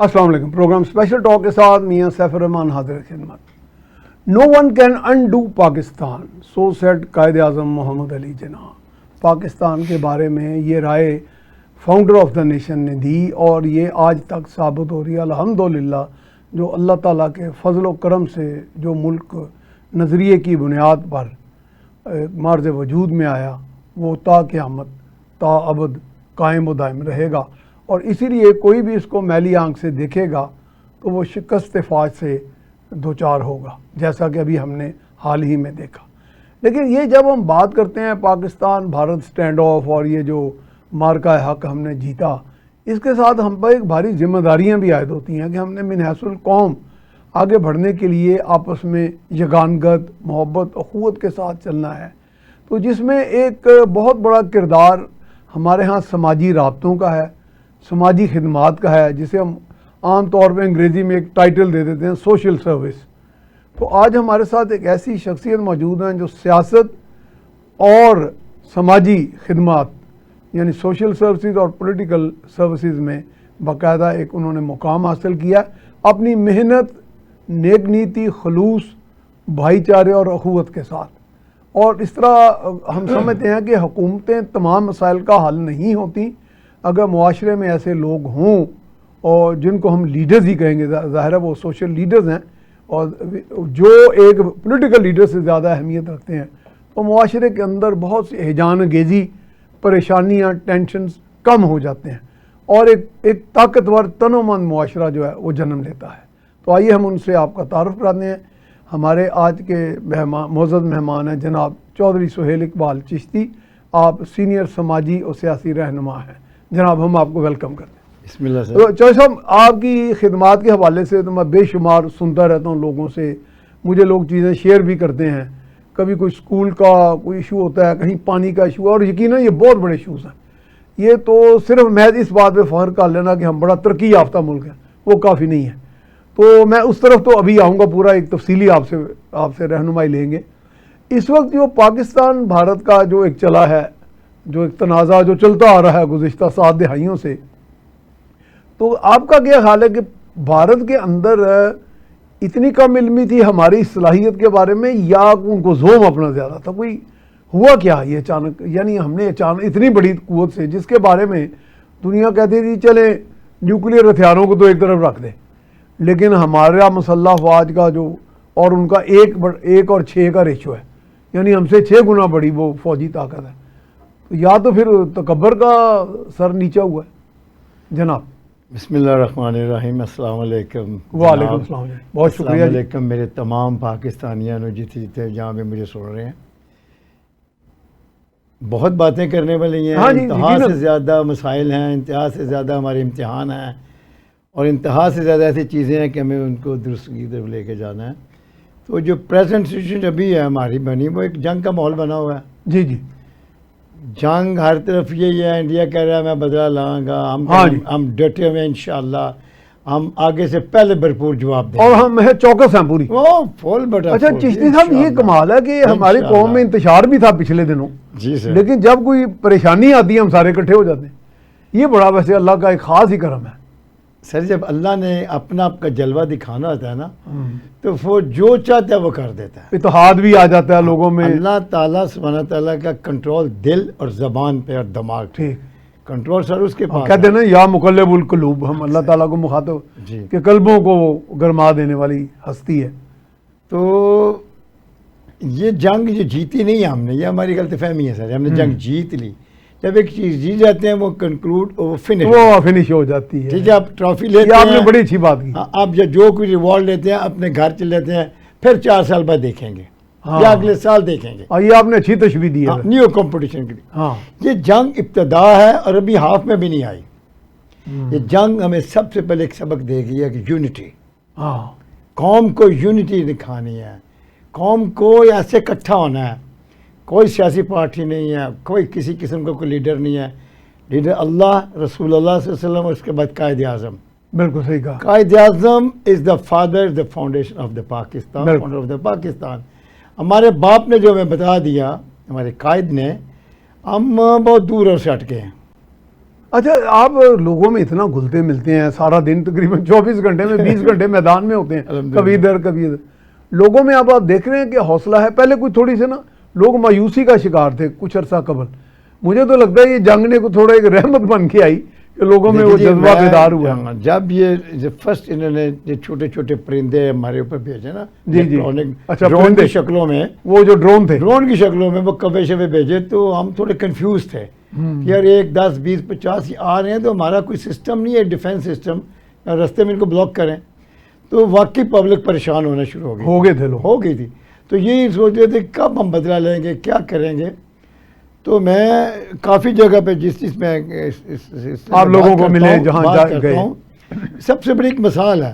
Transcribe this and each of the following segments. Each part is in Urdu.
السلام علیکم. پروگرام اسپیشل ٹاک کے ساتھ میاں سیف الرحمان حاضر خدمت. No one can undo Pakistan, so said Quaid Azam محمد علی جناح. پاکستان کے بارے میں یہ رائے فاؤنڈر آف دا نیشن نے دی اور یہ آج تک ثابت ہو رہی ہے الحمدللہ. جو اللہ تعالیٰ کے فضل و کرم سے جو ملک نظریے کی بنیاد پر معرض وجود میں آیا وہ تا قیامت تا ابد قائم و دائم رہے گا، اور اسی لیے کوئی بھی اس کو میلی آنکھ سے دیکھے گا تو وہ شکست فاج سے دوچار ہوگا، جیسا کہ ابھی ہم نے حال ہی میں دیکھا. لیکن یہ جب ہم بات کرتے ہیں پاکستان بھارت سٹینڈ آف اور یہ جو مارکہ حق ہم نے جیتا، اس کے ساتھ ہم پر ایک بھاری ذمہ داریاں بھی عائد ہوتی ہیں کہ ہم نے من حیث القوم آگے بڑھنے کے لیے آپس میں یگانگت، محبت، اخوت کے ساتھ چلنا ہے. تو جس میں ایک بہت بڑا کردار ہمارے ہاں سماجی رابطوں کا ہے، سماجی خدمات کا ہے، جسے ہم عام طور پہ انگریزی میں ایک ٹائٹل دے دیتے ہیں سوشل سروس. تو آج ہمارے ساتھ ایک ایسی شخصیت موجود ہیں جو سیاست اور سماجی خدمات یعنی سوشل سروسز اور پولیٹیکل سروسز میں باقاعدہ ایک انہوں نے مقام حاصل کیا اپنی محنت، نیک نیتی، خلوص، بھائی چارے اور اخوت کے ساتھ. اور اس طرح ہم سمجھتے ہیں کہ حکومتیں تمام مسائل کا حل نہیں ہوتی. اگر معاشرے میں ایسے لوگ ہوں اور جن کو ہم لیڈرز ہی کہیں گے، ظاہر ہے وہ سوشل لیڈرز ہیں اور جو ایک پولیٹیکل لیڈر سے زیادہ اہمیت رکھتے ہیں، تو معاشرے کے اندر بہت سی ہیجان انگیزی، پریشانیاں، ٹینشنز کم ہو جاتے ہیں اور ایک طاقتور تن و من معاشرہ جو ہے وہ جنم لیتا ہے. تو آئیے ہم ان سے آپ کا تعارف کراتے ہیں. ہمارے آج کے معزز مہمان ہیں جناب چودھری سہیل اقبال چشتی. آپ سینئر سماجی اور سیاسی رہنما ہیں. جناب ہم آپ کو ویلکم کرتے ہیں. بسم اللہ سر. تو چودھری صاحب، آپ کی خدمات کے حوالے سے تو میں بے شمار سنتا رہتا ہوں لوگوں سے، مجھے لوگ چیزیں شیئر بھی کرتے ہیں. کبھی کوئی اسکول کا کوئی ایشو ہوتا ہے، کہیں پانی کا ایشو ہے، اور یقیناً یہ بہت بڑے ایشوز ہیں. یہ تو صرف محض اس بات پہ فخر کر لینا کہ ہم بڑا ترقی یافتہ ملک ہیں وہ کافی نہیں ہے. تو میں اس طرف تو ابھی آؤں گا، پورا ایک تفصیلی آپ سے رہنمائی لیں گے. اس وقت جو پاکستان بھارت کا جو ایک چلا ہے، جو ایک تنازع جو چلتا آ رہا ہے گزشتہ 7 دہائیوں سے، تو آپ کا کیا خیال ہے کہ بھارت کے اندر اتنی کم علمی تھی ہماری صلاحیت کے بارے میں، یا ان کو زوم اپنا زیادہ تھا؟ کوئی ہوا کیا یہ اچانک؟ یعنی ہم نے اچانک اتنی بڑی قوت سے، جس کے بارے میں دنیا کہتی تھی چلیں نیوکلیر ہتھیاروں کو تو ایک طرف رکھ دیں، لیکن ہمارا مسلح افواج کا جو اور ان کا 1 اور 6 کا ریشو ہے، یعنی ہم سے 6 گنا بڑی وہ فوجی طاقت ہے. یا تو پھر تکبر کا سر نیچا ہوا ہے. جناب بسم اللہ الرحمن الرحیم. السلام علیکم. وعلیکم السلام. بہت شکریہ. السلام علیکم میرے تمام پاکستانیان جتنے جہاں پہ مجھے سن رہے ہیں. بہت باتیں کرنے والی ہیں. انتہا سے زیادہ مسائل ہیں، انتہا سے زیادہ ہمارے امتحان ہیں، اور انتہا سے زیادہ ایسی چیزیں ہیں کہ ہمیں ان کو درست کی طرف لے کے جانا ہے. تو جو پریزنٹ سچویشن ابھی ہے ہماری بنی، وہ ایک جنگ کا ماحول بنا ہوا ہے. جی جی. جنگ ہر طرف یہی ہے. انڈیا کہہ رہا ہے میں بدلہ لاؤں گا، ہم ڈٹے ہوئے انشاءاللہ، ہم آگے سے پہلے بھرپور جواب دیں، اور ہم چوکس ہیں پوری. فول بٹا. اچھا چشتی صاحب، یہ کمال ہے کہ ہماری قوم میں انتشار بھی تھا پچھلے دنوں، جی سر، لیکن جب کوئی پریشانی آتی ہے ہم سارے اکٹھے ہو جاتے ہیں. یہ بڑا ویسے اللہ کا ایک خاص ہی کرم ہے. سر جب اللہ نے اپنا آپ کا جلوہ دکھانا ہوتا ہے نا، تو وہ جو چاہتا ہے وہ کر دیتا ہے. اتحاد بھی آ جاتا ہے لوگوں میں. اللہ تعالیٰ سبحانہ تعالیٰ کا کنٹرول دل اور زبان پہ اور دماغ پہ. ٹھیک. کنٹرول سر اس کے پاس کہتے ہیں نا یا مقلب القلوب، ہم اللہ تعالیٰ کو مخاطب جی کہ قلبوں کو گرما دینے والی ہستی ہے. تو یہ جنگ جو جیتی نہیں ہم نے، یہ ہماری غلط فہمی ہے سر. ہم نے جنگ جیت لی. جب ایک چیز جیت جاتے ہیں وہ کنکلوڈ وہ فنش ہو جاتی ہے. ٹھیک ہے، آپ ٹرافی لیتے ہیں، آپ نے بڑی اچھی بات کی. آپ جو کوئی ریوارڈ لیتے ہیں اپنے گھر چلے لیتے ہیں، پھر 4 سال بعد دیکھیں گے یا اگلے سال دیکھیں گے. یہ آپ نے اچھی تشبیہ دی ہے نیو کمپٹیشن کے لیے. ہاں، یہ جنگ ابتدا ہے اور ابھی ہاف میں بھی نہیں آئی. یہ جنگ ہمیں سب سے پہلے ایک سبق دے گی ہے کہ یونٹی. ہاں، قوم کو یونٹی دکھانی ہے، قوم کو ایسے اکٹھا ہونا ہے. کوئی سیاسی پارٹی نہیں ہے، کوئی کسی قسم کا کوئی لیڈر نہیں ہے. لیڈر اللہ، رسول اللہ صلی اللہ علیہ وسلم، اور اس کے بعد قائد اعظم. بالکل صحیح کہا. Quaid Azam is the father, the foundation of the Pakistan, founder of the Pakistan. ہمارے باپ نے جو ہمیں بتا دیا، ہمارے قائد نے، ہم بہت دور سے ہٹ گئے ہیں. اچھا آپ لوگوں میں اتنا گھلتے ملتے ہیں سارا دن تقریباً 24 گھنٹے میں 20 گھنٹے میدان میں ہوتے ہیں کبھی ادھر کبھی ادھر. لوگوں میں اب آپ دیکھ رہے ہیں کہ حوصلہ ہے. پہلے کوئی تھوڑی سے نا لوگ مایوسی کا شکار تھے کچھ عرصہ قبل. مجھے تو لگتا ہے یہ جنگ نے کو تھوڑا ایک رحمت بن کے آئی کہ لوگوں میں وہ جذبہ بیدار ہوا. جب یہ فرسٹ انہوں نے یہ چھوٹے چھوٹے پرندے ہمارے اوپر بھیجے نا جی اچھا ڈرون کی شکلوں میں, وہ جو ڈرون تھے ڈرون کی شکلوں میں وہ کبے شبے بھیجے تو ہم تھوڑے کنفیوز تھے کہ یار 1 10 20 50 آ رہے ہیں تو ہمارا کوئی سسٹم نہیں ہے ڈیفینس سسٹم, رستے میں ان کو بلاک کریں. تو واقعی پبلک پریشان ہونا شروع ہو گئی, ہو گئی تھی. تو یہی سوچ رہے تھے کب ہم بدلہ لیں گے, کیا کریں گے. تو میں کافی جگہ پہ جس چیز میں آپ لوگوں کو ملے جہاں گئے, سب سے بڑی ایک مثال ہے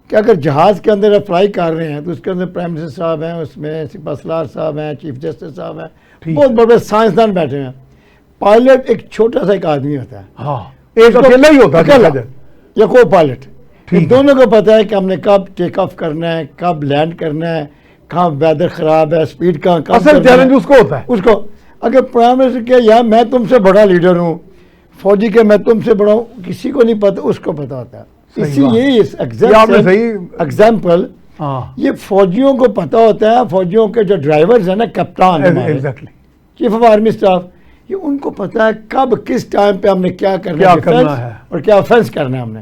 کہ اگر جہاز کے اندر فلائی کر رہے ہیں تو اس کے اندر پرائم منسٹر صاحب ہیں, اس میں سپاہ سالار صاحب ہیں, چیف جسٹس صاحب ہیں, بہت بڑے سائنسدان بیٹھے ہیں. پائلٹ ایک چھوٹا سا ایک آدمی ہوتا ہے, ہاں ایک اکیلا ہی ہوتا ہے یا کو پائلٹ. دونوں کو پتا ہے کہ ہم نے کب ٹیک آف کرنا ہے, کب لینڈ کرنا ہے, کہاں ویدر خراب ہے, اسپیڈ کہاں کم. اصل چیلنج اس کو ہوتا ہے. اس کو اگر پرائم منسٹر کیا یار میں تم سے بڑا لیڈر ہوں, فوجی کے میں تم سے بڑا ہوں, کسی کو نہیں پتا, اس کو پتا ہوتا ہے. اسی یہی ایگزامپل یہ فوجیوں کو پتا ہوتا ہے. فوجیوں کے جو ڈرائیورز ہیں نا, کپتان چیف آف آرمی اسٹاف, یہ ان کو پتا ہے کب کس ٹائم پہ ہم نے کیا کرنا ہے اور کیا آفینس کرنا ہے. ہم نے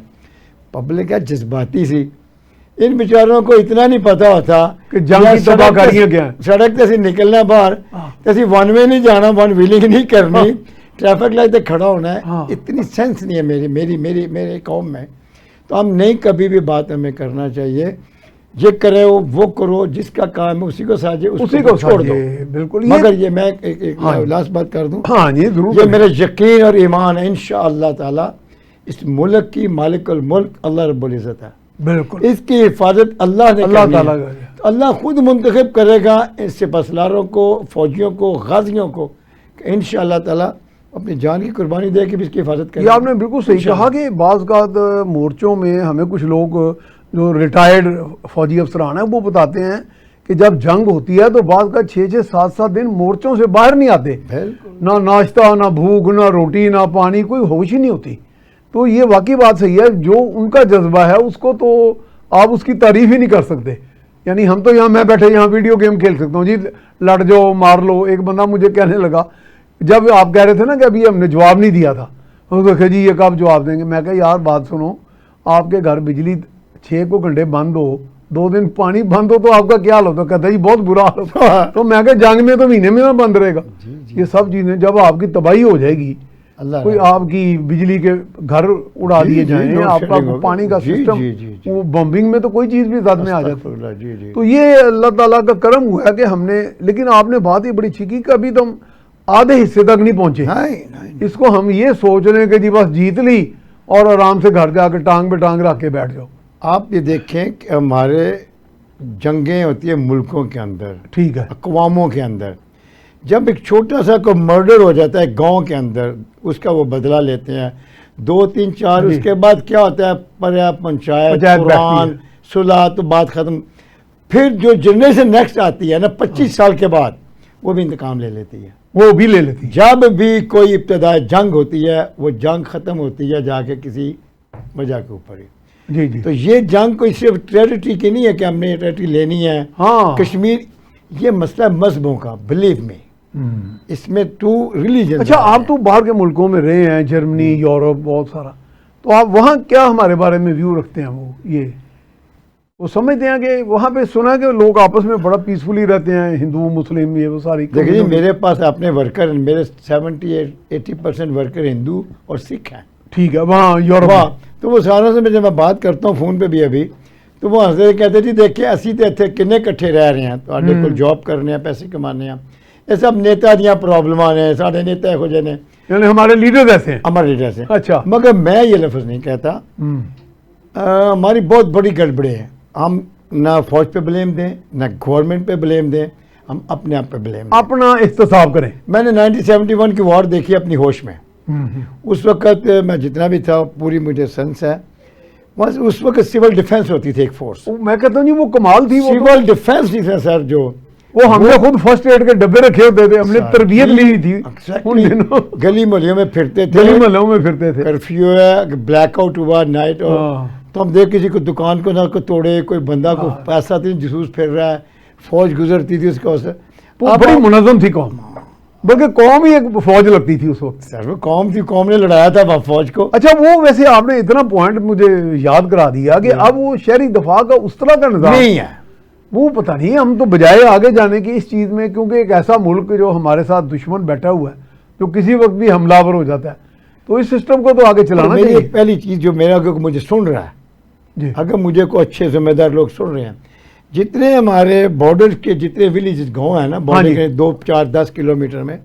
پبلک ہے جذباتی سی, ان بیچاروں کو اتنا نہیں پتا ہوتا کہ جنگ تباہ کریے کیا, سڑک تے نکلنا باہر تے ون وے نہیں جانا, ون ویلنگ نہیں کرنی, ٹریفک لائٹ تے کھڑا ہونا ہے. اتنی سینس نہیں ہے میری قوم میں. تو ہم نہیں کبھی بھی بات ہمیں کرنا چاہیے, یہ کرے وہ کرو, جس کا کام ہے اسی کو ساجے, اسی کو چھوڑ دو. بالکل. مگر یہ میں ایک لاسٹ بات کر دوں, ہاں جی ضرور, یہ میرا یقین اور ایمان ہے انشاءاللہ تعالی اس ملک کی مالک الملک اللہ رب العزت ہے. بالکل اس کی حفاظت اللہ نے اللہ کرنی تعالیٰ ہے. اللہ خود منتخب کرے گا اس سپہ سالاروں کو, فوجیوں کو, غازیوں کو, کہ انشاءاللہ تعالی اپنی جان کی قربانی دے کے بھی اس کی حفاظت کرے. یہ آپ نے بالکل صحیح کہا کہ بعض اوقات مورچوں میں ہمیں کچھ لوگ جو ریٹائرڈ فوجی افسران ہیں وہ بتاتے ہیں کہ جب جنگ ہوتی ہے تو بعض کا 6 7 دن مورچوں سے باہر نہیں آتے, نہ ناشتہ, نہ بھوک, نہ روٹی, نہ پانی, کوئی ہوش ہی نہیں ہوتی. تو یہ واقعی بات صحیح ہے, جو ان کا جذبہ ہے اس کو تو آپ اس کی تعریف ہی نہیں کر سکتے. یعنی ہم تو یہاں میں بیٹھے یہاں ویڈیو گیم کھیل سکتا ہوں جی, لڑ جاؤ مار لو. ایک بندہ مجھے کہنے لگا جب آپ کہہ رہے تھے نا کہ ابھی ہم نے جواب نہیں دیا تھا, تو دیکھے جی یہ کب جواب دیں گے. میں کہا یار بات سنو, آپ کے گھر بجلی 6 گھنٹے بند ہو, 2 دن پانی بند ہو تو آپ کا کیا حال ہوتا ہے؟ کہتا ہے جی بہت برا حال ہوتا ہے. تو میں کہا جنگ میں تو مہینے میں بند رہے گا. یہ سب چیزیں جب آپ کی تباہی ہو جائے گی, کوئی آپ کی بجلی کے گھر اڑا دیے جائیں, آپ کا پانی کا سسٹم, وہ بمبنگ میں تو کوئی چیز بھی ذات میں آ جاتی ہے. تو یہ اللہ تعالیٰ کا کرم ہوا ہے کہ ہم نے, لیکن آپ نے بات ہی بڑی اچھی کی کہ ابھی تو ہم آدھے حصے تک نہیں پہنچے. اس کو ہم یہ سوچ رہے ہیں کہ جی بس جیت لی اور آرام سے گھر جا کے ٹانگ پہ ٹانگ رکھ کے بیٹھ جاؤ. آپ یہ دیکھیں کہ ہمارے جنگیں ہوتی ہیں ملکوں کے اندر, ٹھیک ہے, اقواموں کے اندر. جب ایک چھوٹا سا کوئی مرڈر ہو جاتا ہے گاؤں کے اندر, اس کا وہ بدلہ لیتے ہیں 2 3 4, اس کے بعد کیا ہوتا ہے پنچایت قرآن صلح, تو بات ختم. پھر جو جنریشن نیکسٹ آتی ہے نا 25 سال کے بعد, وہ بھی انتقام لے لیتی ہے, وہ بھی لے لیتی ہے. جب بھی کوئی ابتدائی جنگ ہوتی ہے وہ جنگ ختم ہوتی ہے جا کے کسی وجہ کے اوپر ہی. جی جی. تو یہ جنگ کوئی صرف ٹریٹری کی نہیں ہے کہ ہم نے یہ ٹریٹری لینی ہے. ہاں کشمیر یہ مسئلہ مذہبوں کا, بلیو میں اس میں 2 ریلیجن. اچھا آپ تو باہر کے ملکوں میں رہے ہیں, جرمنی, یورپ, بہت سارا, تو آپ وہاں کیا ہمارے بارے میں ویو رکھتے ہیں؟ وہ سمجھتے ہیں کہ وہاں پہ سنا کہ لوگ آپس میں بڑا پیسفلی رہتے ہیں, ہندو مسلم یہ وہ ساری. دیکھیے میرے پاس اپنے ورکر, میرے 70-80% ورکر ہندو اور سکھ ہیں. ٹھیک ہے, وہاں یورپ, تو وہ ساروں سے جب میں بات کرتا ہوں فون پہ بھی ابھی, تو وہ ہنستے کہتے جی دیکھیں اسی تو اتنے کنے کٹھے رہ رہے ہیں, تو کو جاب کرنے ہیں, پیسے کمانے ہیں, یہ سب نیتا دیا پرابلم نے, سارے نیتا ہو جانے, یعنی ہمارے لیڈر ایسے ہیں, ہمارے لیڈر سے. اچھا, مگر میں یہ لفظ نہیں کہتا, ہماری بہت بڑی گڑبڑیں ہیں. ہم نہ فوج پہ بلیم دیں, نہ گورنمنٹ پہ بلیم دیں, ہم اپنے آپ پہ بلیم دیں, اپنا احتساب کریں. میں نے 1971 کی وار دیکھی اپنی ہوش میں. اس وقت میں جتنا بھی تھا پوری مجھے سنس ہے, اس وقت سول ڈیفنس ہوتی تھی ایک فورس. میں کہتا ہوں جی وہ کمال تھی. سول ڈیفنس نہیں تھا سر, جو وہ ہم نے خود فرسٹ ایڈ کے ڈبے رکھے ہوتے تھے, ہم نے تربیت لی ہوئی تھی ان دنوں, گلی محلوں میں پھرتے تھے, گلی محلوں میں پھرتے تھے. کرفیو ہے, بلیک آؤٹ ہوا نائٹ, تو ہم دیکھ کسی کو دکان کو نہ کو توڑے, کوئی بندہ کو پیسہ جسوس پھر رہا ہے, فوج گزرتی تھی اس کا, اسے بڑی منظم تھی قوم, بلکہ قوم ہی ایک فوج لگتی تھی اس وقت. سر وہ قوم تھی, قوم نے لڑایا تھا فوج کو. اچھا وہ ویسے آپ نے اتنا پوائنٹ مجھے یاد کرا دیا کہ اب وہ شہری دفاع کا اس طرح کا نظام نہیں ہے, وہ پتہ نہیں, ہم تو بجائے آگے جانے کی اس چیز میں, کیونکہ ایک ایسا ملک جو ہمارے ساتھ دشمن بیٹھا ہوا ہے جو کسی وقت بھی حملہ آور ہو جاتا ہے, تو اس سسٹم کو تو آگے چلانا چاہیے. پہلی چیز جو میرا مجھے سن رہا ہے, جی اگر مجھے کو اچھے ذمہ دار لوگ سن رہے ہیں, جتنے ہمارے بارڈر کے جتنے ولیجز گاؤں ہیں نا بارڈر کے 2, 4, 10 کلومیٹر میں,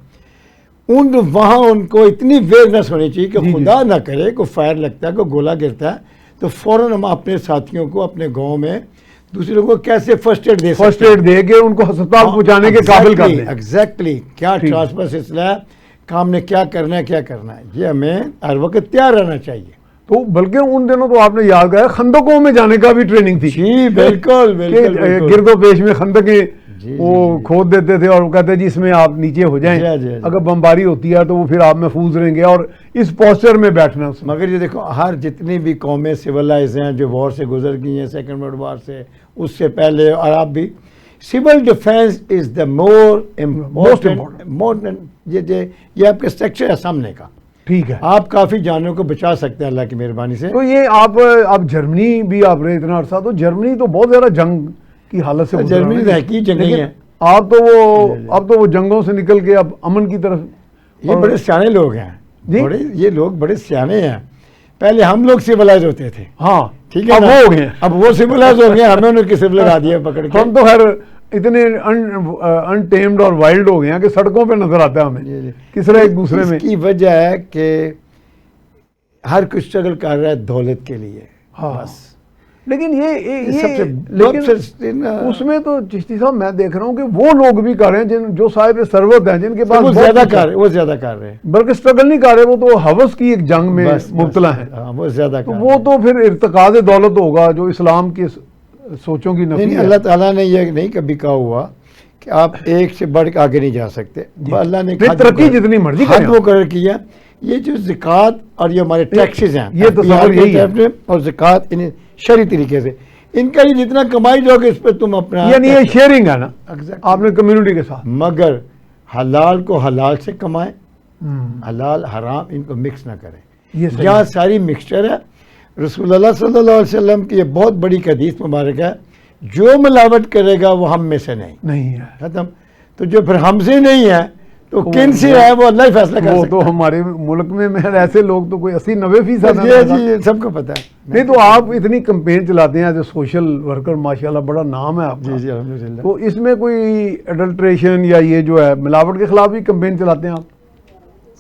وہاں ان کو اتنی اویئرنیس ہونی چاہیے کہ خدا نہ کرے کوئی فائر لگتا ہے, کوئی گولا گرتا ہے, تو فوراً ہم اپنے ساتھیوں کو اپنے گاؤں میں دوسرے لوگوں کو کیسے فرسٹ ایڈ دے کے ان کو ہسپتال پہنچانے کے قابل کر دیں. ایگزیکٹلی کیا ٹرانسفر سلسلہ ہے, کام نے کیا کرنا ہے, کیا کرنا ہے, یہ ہمیں ہر وقت تیار رہنا چاہیے. تو بلکہ ان دنوں تو آپ نے یاد کرایا خندقوں میں جانے کا بھی ٹریننگ تھی. جی بالکل بالکل, گرد و پیش میں خندقیں وہ کھود دیتے تھے اور وہ کہتے جی اس میں آپ نیچے ہو جائیں, اگر بمباری ہوتی ہے تو وہ پھر آپ محفوظ رہیں گے, اور اس پوسچر میں بیٹھنا اس میں. مگر یہ دیکھو ہر جتنی بھی قومیں سولائز ہیں جو وار سے گزر گئی ہیں, سیکنڈ ورلڈ وار سے, اس سے پہلے, اور آپ بھی, civil defence is the most important. یہ آپ کا اسٹرکچر ہے سامنے کا, ٹھیک ہے, آپ کافی جانوں کو بچا سکتے ہیں اللہ کی مہربانی سے. تو یہ آپ جرمنی بھی آپ رہے اتنا عرصہ, تو جرمنی تو بہت زیادہ جنگ کی حالت سے جرمنی کی جنگ ہے, اب تو وہ جنگوں سے نکل کے اب امن کی طرف. یہ بڑے سیانے لوگ ہیں, یہ لوگ بڑے سیانے ہیں. پہلے ہم لوگ سیولائز ہوتے تھے, ہاں ٹھیک ہے, اب وہ ہو گئے, اب وہ سیولائز ہو گئے, ہمیں انہیں کسی لگا دیا پکڑ کے. ہم تو خیر اتنے انٹیمڈ اور وائلڈ ہو گئے ہیں کہ سڑکوں پہ نظر آتا ہے ہمیں کس طرح ایک دوسرے میں. اس کی وجہ ہے کہ ہر کوئی اسٹرگل کر رہا ہے دولت کے لیے, بس. لیکن اس میں تو چشتی صاحب میں دیکھ رہا ہوں کہ وہ لوگ بھی کر رہے ہیں جو صاحب ثروت ہیں, جن کے پاس وہ زیادہ کر رہے ہیں, بلکہ اسٹرگل نہیں کر رہے, وہ تو ہوس کی ایک جنگ میں مبتلا ہیں. وہ زیادہ وہ تو پھر ارتقاء دولت ہوگا جو اسلام کی سوچوں کی نفی ہے. اللہ تعالیٰ نے یہ نہیں کبھی کہا ہوا کہ آپ ایک سے بڑھ کے آگے نہیں جا سکتے. اللہ نے ترقی جتنی مرضی حد مقرر کیا. یہ جو زکوٰۃ اور یہ ہمارے ٹیکسز ہیں, یہ تصور یہی ہے, اور زکوٰۃ انہیں شرعی طریقے سے ان کا یہ جتنا کمائی جاؤ گے اس پہ تم اپنا, یعنی یہ شیئرنگ ہے نا آپ نے کمیونٹی کے ساتھ. مگر حلال کو حلال سے کمائیں, حلال حرام ان کو مکس نہ کریں. جہاں ساری مکسچر ہے, رسول اللہ صلی اللہ علیہ وسلم کی یہ بہت بڑی حدیث مبارک ہے, جو ملاوٹ کرے گا وہ ہم میں سے نہیں ہے, ختم. تو جو پھر ہم سے نہیں ہے تو کن سے ہے وہ اللہ ہی فیصلہ کر سکتا ہے. وہ تو ہمارے ملک میں ایسے لوگ تو کوئی 80-90% جی سب کو پتہ ہے. نہیں تو آپ اتنی کمپین چلاتے ہیں ایز اے سوشل ورکر, ماشاءاللہ بڑا نام ہے آپ کا. جی الحمدللہ. تو اس میں کوئی ایڈلٹریشن یا یہ جو ہے ملاوٹ کے خلاف بھی کمپین چلاتے ہیں آپ؟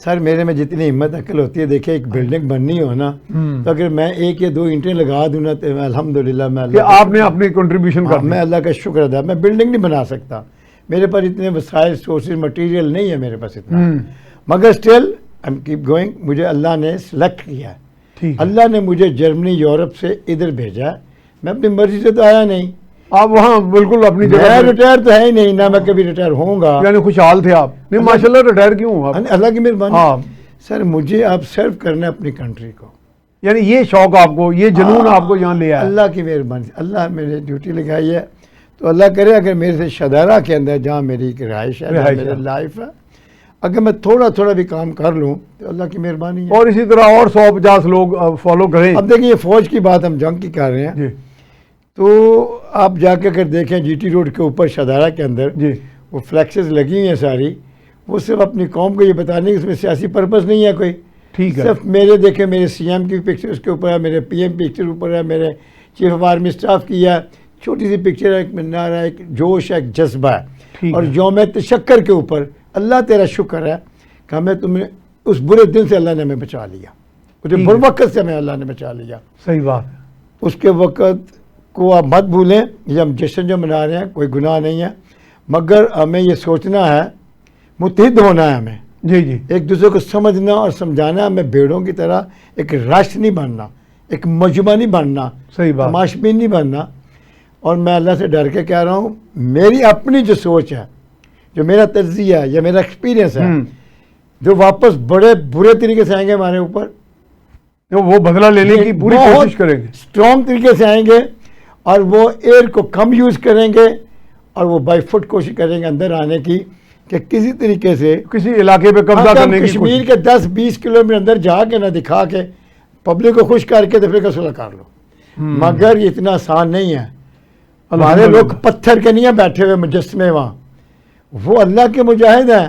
سر میرے میں جتنی ہمت عقل ہوتی ہے, دیکھیں ایک بلڈنگ بننی ہو نا, تو اگر میں 1 یا 2 اینٹیں لگا دوں نا تو الحمدللہ میں آپ نے اپنی کنٹریبیوشن کر, میں اللہ کا شکر ادا. میں بلڈنگ نہیں بنا سکتا, میرے پاس اتنے وسائل سورسز مٹیریل نہیں ہے میرے پاس اتنا, مگر still I am keep going. مجھے اللہ نے سلیکٹ کیا ہے, اللہ نے مجھے جرمنی یورپ سے ادھر بھیجا. میں اپنی مرضی سے تو آیا نہیں, آپ وہاں بالکل اپنی جگہ ریٹائر تو ہے ہی نہیں, نہ میں کبھی ریٹائر ہوں گا. یعنی خوشحال تھے آپ؟ نہیں ماشاءاللہ ریٹائر کیوں ہوں آپ؟ اللہ کی مہربانی. سر مجھے آپ سرو کرنا ہے اپنی کنٹری کو, یعنی یہ شوق آپ کو, یہ جنون آپ کو یہاں لے آیا. اللہ کی مہربانی سے اللہ میرے ڈیوٹی لگائی ہے, تو اللہ کرے اگر میرے سے شدارہ کے اندر جہاں میری ایک رہائش ہے, میری لائف ہے, اگر میں تھوڑا بھی کام کر لوں تو اللہ کی مہربانی ہے. اور اسی طرح اور 150 لوگ فالو کریں. اب دیکھیں یہ فوج کی بات ہم جنگ کی کر رہے ہیں, تو آپ جا کے اگر دیکھیں جی ٹی روڈ کے اوپر شدارہ کے اندر وہ فلیکسز لگی ہوئی ہیں ساری, وہ صرف اپنی قوم کو یہ بتانے کہ اس میں سیاسی پرپس نہیں ہے کوئی. ٹھیک ہے, صرف میرے دیکھیں میرے سی ایم کی پکچر اس کے اوپر ہے, میرے پی ایم پکچر اوپر ہے, میرے چیف آف آرمی اسٹاف کی ہے, چھوٹی سی پکچر ہے, ایک منار ہے, ایک جوش ہے, ایک جذبہ ہے. اور یوم تشکر کے اوپر اللہ تیرا شکر ہے کہ ہمیں تمہیں اس برے دن سے اللہ نے ہمیں بچا لیا, اس برے وقت سے ہمیں اللہ نے بچا لیا. صحیح بات. اس کے وقت کو آپ مت بھولیں, یہ ہم جشن جو منا رہے ہیں کوئی گناہ نہیں ہے, مگر ہمیں یہ سوچنا ہے, متحد ہونا ہے ہمیں. جی ایک دوسرے کو سمجھنا اور سمجھانا. ہمیں بھیڑوں کی طرح ایک راشٹ نہیں بننا, ایک مجمع نہیں بننا, صحیح بات, تماشبین نہیں بننا. اور میں اللہ سے ڈر کے کہہ رہا ہوں میری اپنی جو سوچ ہے، جو میرا تجزیہ ہے یا میرا ایکسپیرینس ہے، جو واپس بڑے برے طریقے سے آئیں گے ہمارے اوپر، وہ بدلہ لینے کی پوری کوشش کریں گے، اسٹرانگ طریقے سے آئیں گے، اور وہ ایئر کو کم یوز کریں گے، اور وہ بائی فٹ کوشش کریں گے اندر آنے کی کہ کسی طریقے سے کسی علاقے پہ قبضہ کرنے کی کشمیر کے 10-20 کلومیٹر اندر جا کے نہ دکھا کے پبلک کو خوش کر کے تو پھر صلح کر لو، مگر یہ اتنا آسان نہیں ہے۔ ہمارے لوگ پتھر کے نہیں ہیں بیٹھے ہوئے مجسمے وہاں، وہ اللہ کے مجاہد ہیں،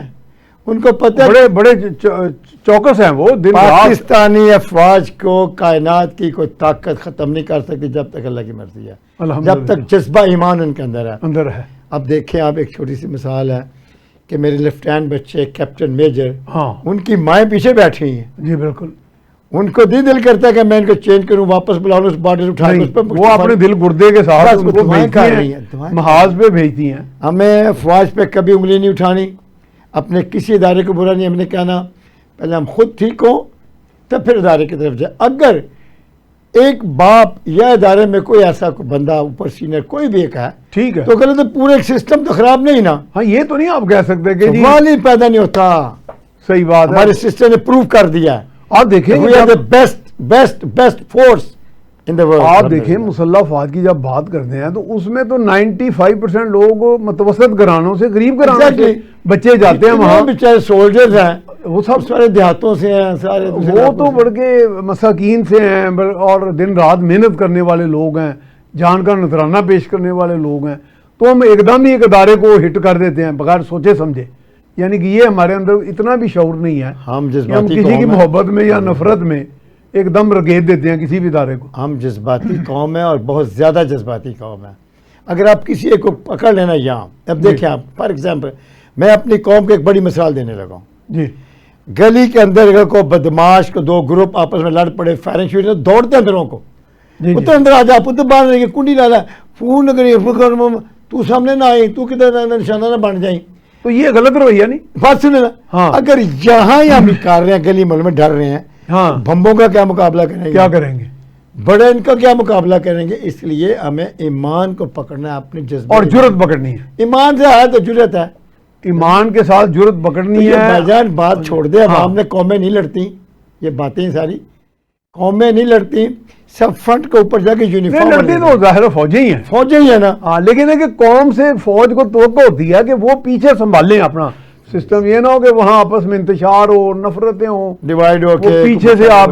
ان کو پتہ بڑے بڑے چوکس ہیں وہ، دن رات پاکستانی افواج کو کائنات کی کوئی طاقت ختم نہیں کر سکتی جب تک اللہ کی مرضی ہے، جب تک جذبہ ایمان ان کے اندر ہے۔ اب دیکھیں آپ، ایک چھوٹی سی مثال ہے کہ میرے لیفٹیننٹ بچے کیپٹن میجر، ہاں ان کی مائیں پیچھے بیٹھی ہیں، جی بالکل، ان کو دل کرتا ہے کہ میں ان کو چینج کروں، واپس بلاؤں، اس باڈی اٹھا کے اس پہ وہ اپنے دل گردے کے ساتھ ان کو دعائیں کر رہی بھیجتی ہیں، ہیں، محاذ پہ بھیجتی ہیں۔ ہمیں افواج پہ کبھی انگلی نہیں اٹھانی، اپنے کسی ادارے کو برا نہیں ہم نے کہنا، پہلے ہم خود ٹھیک ہوں تو پھر ادارے کی طرف جائے۔ اگر ایک باپ یا ادارے میں کوئی ایسا بندہ اوپر سینئر کوئی بھی ایک ہے، ٹھیک ہے، تو کہ تو پورے سسٹم تو خراب نہیں نا، ہاں یہ تو نہیں آپ کہہ سکتے کہ جی سوال ہی پیدا نہیں ہوتا۔ صحیح بات ہے، ہمارے سسٹم نے پروو کر دیا ہے، آپ دیکھیں we are the best force in the world۔ آپ دیکھیں مسلح افواج کی جب بات کرتے ہیں تو اس میں تو 95% لوگ متوسط گھرانوں سے، غریب گھرانوں سے بچے جاتے ہیں وہاں، بیچارے سولجرز ہیں، وہ سب سارے دیہاتوں سے ہیں، سارے وہ تو بڑھ کے مساکین سے ہیں اور دن رات محنت کرنے والے لوگ ہیں، جان کا نذرانہ پیش کرنے والے لوگ ہیں، تو ہم ایک دم ہی ایک ادارے کو ہٹ کر دیتے ہیں بغیر سوچے سمجھے، یعنی کہ یہ ہمارے اندر اتنا بھی شعور نہیں ہے ہم کہ ہم کسی کی محبت میں یا نفرت میں ایک دم رگیت دیتے ہیں کسی بھی ادارے کو۔ ہم جذباتی قوم ہے اور بہت زیادہ جذباتی قوم ہے۔ اگر آپ کسی ایک کو پکڑ لینا یہاں، اب دیکھیں آپ فار ایگزامپل، میں اپنی قوم کو ایک بڑی مثال دینے لگا ہوں، جی گلی کے اندر اگر کوئی بدماش کو دو گروپ آپس میں لڑ پڑے، فائرنگ شوٹنگ، دوڑتے ہیں اندروں کو، جی پتر اندر آ جا، پتر باہر رہیں گے، کنڈی ڈالا، فون نہ کریے، تو سامنے نہ آئی، تو کدھر نشانہ نہ بن جائیں، تو یہ غلط رویہ نہیں؟ بات سنے نا، ہاں اگر یہاں ہی ہم کر رہے ہیں، گلی محلے میں ڈر رہے ہیں، ہاں بمبوں کا کیا مقابلہ کریں گے؟ کیا کریں گے؟ بڑے ان کا کیا مقابلہ کریں گے؟ اس لیے ہمیں ایمان کو پکڑنا ہے، اپنے جذبے اور جرت پکڑنی ہے، ایمان سے ہے تو جرت ہے، ایمان کے ساتھ جرت پکڑنی ہے۔ بھائی جان بات چھوڑ دے، عوام نے قومیں نہیں لڑتی، یہ باتیں ساری قومیں نہیں لڑتی، سب فرنٹ کے اوپر جا کے یونیفارم لڑتی تو ظاہر فوجیں ہی ہیں، فوجیں ہی ہے نا، ہاں، لیکن ہے کہ قوم سے فوج کو توقع ہوتی ہے کہ وہ پیچھے سنبھالیں اپنا سسٹم، یہ نہ ہو کہ وہاں آپس میں انتشار ہو، نفرتیں ہوں، ڈیوائیڈ ہو وہ کے پیچھے سے آپ